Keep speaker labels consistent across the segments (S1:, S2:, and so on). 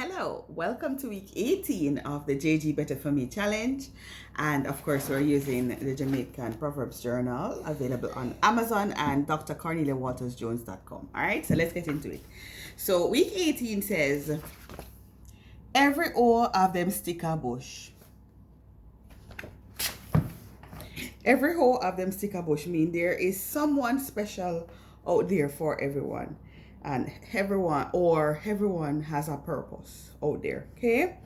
S1: Hello, welcome to week 18 of the JG Better For Me challenge. And of course, we're using the Jamaican Proverbs Journal, available on Amazon and drcorneliawatersjones.com. All right, so let's get into it. So week 18 says, every hour of them stick a bush. Every hoe of them stick a bush mean there is someone special out there for everyone. And everyone has a purpose out there. Okay.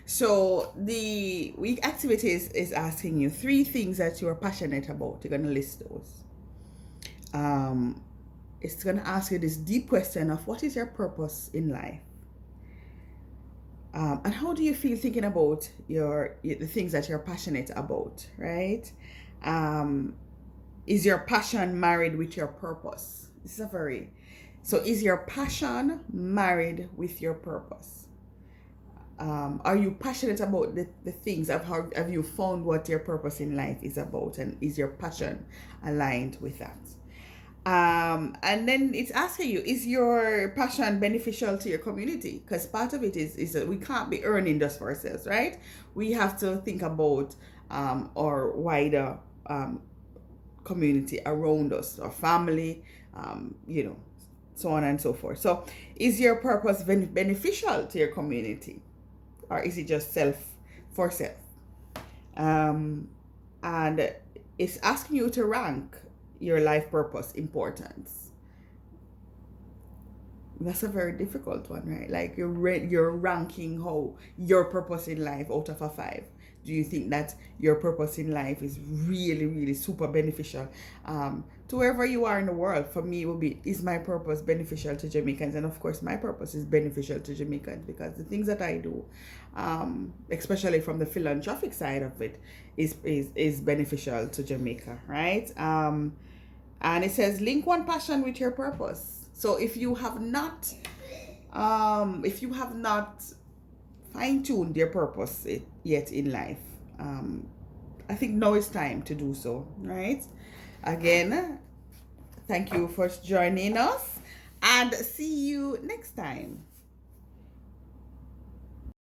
S1: So the week activities is asking you 3 things that you are passionate about. You're gonna list those. It's gonna ask you this deep question of what is your purpose in life? And how do you feel thinking about the things that you're passionate about, right? Is your passion married with your purpose? So is your passion married with your purpose? Are you passionate about the things of how have you found what your purpose in life is about, and is your passion aligned with that? And then it's asking you, is your passion beneficial to your community? Because part of it is that we can't be earning just for ourselves, right? We have to think about our wider community around us, our family, so on and so forth. So is your purpose beneficial to your community, or is it just for self? And it's asking you to rank your life purpose importance. That's a very difficult one, right? Like you're ranking how your purpose in life out of a 5. Do you think that your purpose in life is really, really super beneficial to wherever you are in the world? For me, it will be, is my purpose beneficial to Jamaicans? And of course, my purpose is beneficial to Jamaicans because the things that I do, especially from the philanthropic side of it, is beneficial to Jamaica, right? And it says link one passion with your purpose. So if you have not fine-tuned your purpose yet in life, I think now is time to do so, right? Again, thank you for joining us, and see you next time.